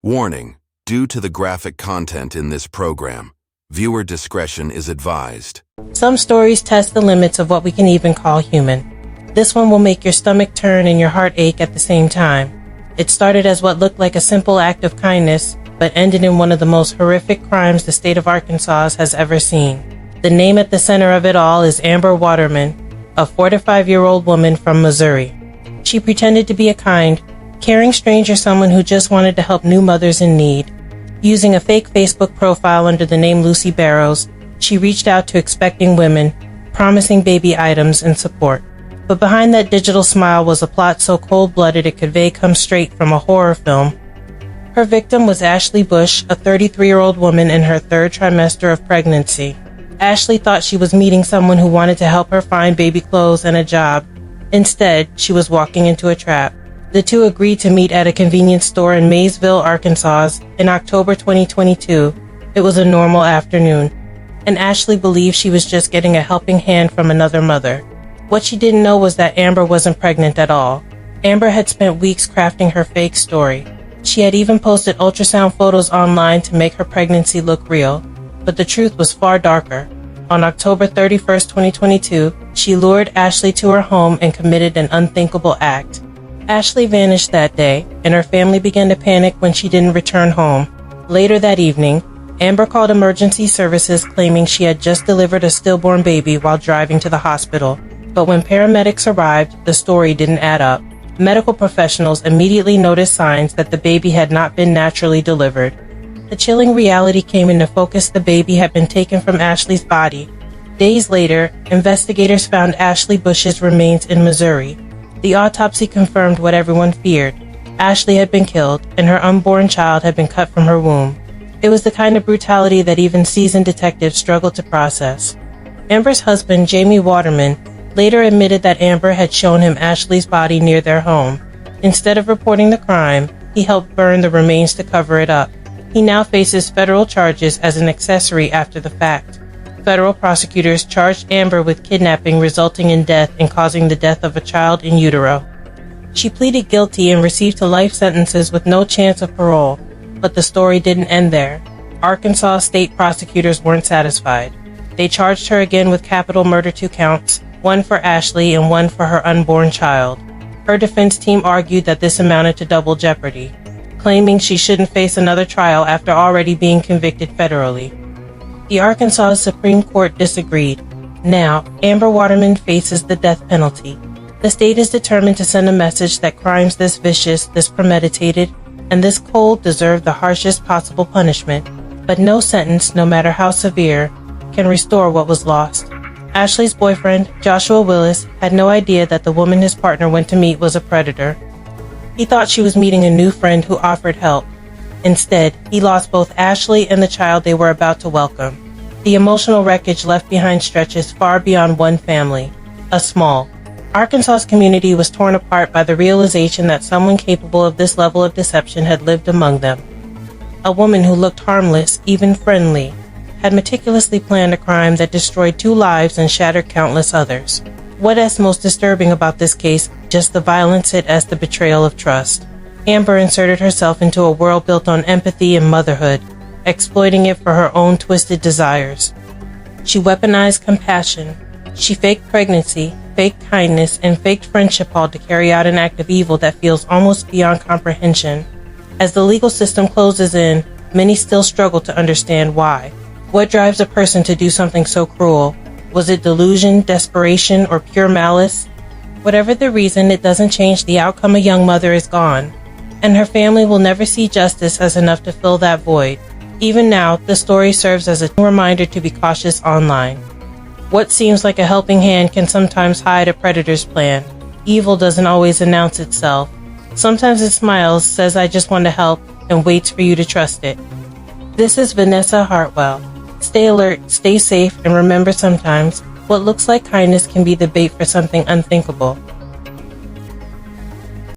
Warning: due to the graphic content in this program, viewer discretion is advised. Some stories test the limits of what we can even call human. This one will make your stomach turn and your heart ache at the same time. It started as what looked like a simple act of kindness, but ended in one of the most horrific crimes the state of Arkansas has ever seen. The name at the center of it all is Amber Waterman, a 45-year-old woman from Missouri. She pretended to be a kind, caring stranger, someone who just wanted to help new mothers in need. Using a fake Facebook profile under the name Lucy Barrows, she reached out to expecting women, promising baby items and support. But behind that digital smile was a plot so cold-blooded it could come straight from a horror film. Her victim was Ashley Bush, a 33-year-old woman in her third trimester of pregnancy. Ashley thought she was meeting someone who wanted to help her find baby clothes and a job. Instead, she was walking into a trap. The two agreed to meet at a convenience store in Maysville, Arkansas, in October 2022. It was a normal afternoon, and Ashley believed she was just getting a helping hand from another mother. What she didn't know was that Amber wasn't pregnant at all. Amber had spent weeks crafting her fake story. She had even posted ultrasound photos online to make her pregnancy look real, but the truth was far darker. On October 31, 2022, she lured Ashley to her home and committed an unthinkable act. Ashley vanished that day, and her family began to panic when she didn't return home. Later that evening, Amber called emergency services claiming she had just delivered a stillborn baby while driving to the hospital. But when paramedics arrived, the story didn't add up. Medical professionals immediately noticed signs that the baby had not been naturally delivered. The chilling reality came into focus: the baby had been taken from Ashley's body. Days later, investigators found Ashley Bush's remains in Missouri. The autopsy confirmed what everyone feared. Ashley had been killed, and her unborn child had been cut from her womb. It was the kind of brutality that even seasoned detectives struggled to process. Amber's husband, Jamie Waterman, later admitted that Amber had shown him Ashley's body near their home. Instead of reporting the crime, he helped burn the remains to cover it up. He now faces federal charges as an accessory after the fact. Federal prosecutors charged Amber with kidnapping resulting in death and causing the death of a child in utero. She pleaded guilty and received to life sentences with no chance of parole, but the story didn't end there. Arkansas state prosecutors weren't satisfied. They charged her again with capital murder, 2 counts, one for Ashley and one for her unborn child. Her defense team argued that this amounted to double jeopardy, claiming she shouldn't face another trial after already being convicted federally. The Arkansas Supreme Court disagreed. Now, Amber Waterman faces the death penalty. The state is determined to send a message that crimes this vicious, this premeditated, and this cold deserve the harshest possible punishment, but no sentence, no matter how severe, can restore what was lost. Ashley's boyfriend, Joshua Willis, had no idea that the woman his partner went to meet was a predator. He thought she was meeting a new friend who offered help. Instead, he lost both Ashley and the child they were about to welcome. The emotional wreckage left behind stretches far beyond one family, a small. Arkansas's community was torn apart by the realization that someone capable of this level of deception had lived among them. A woman who looked harmless, even friendly, had meticulously planned a crime that destroyed 2 lives and shattered countless others. What is most disturbing about this case, just the violence it as the betrayal of trust. Amber inserted herself into a world built on empathy and motherhood, exploiting it for her own twisted desires. She weaponized compassion. She faked pregnancy, faked kindness, and faked friendship, all to carry out an act of evil that feels almost beyond comprehension. As the legal system closes in, many still struggle to understand why. What drives a person to do something so cruel? Was it delusion, desperation, or pure malice? Whatever the reason, it doesn't change the outcome. A young mother is gone, and her family will never see justice as enough to fill that void. Even now, the story serves as a reminder to be cautious online. What seems like a helping hand can sometimes hide a predator's plan. Evil doesn't always announce itself. Sometimes it smiles, says, "I just want to help," and waits for you to trust it. This is Vanessa Hartwell. Stay alert, stay safe, and remember, sometimes what looks like kindness can be the bait for something unthinkable.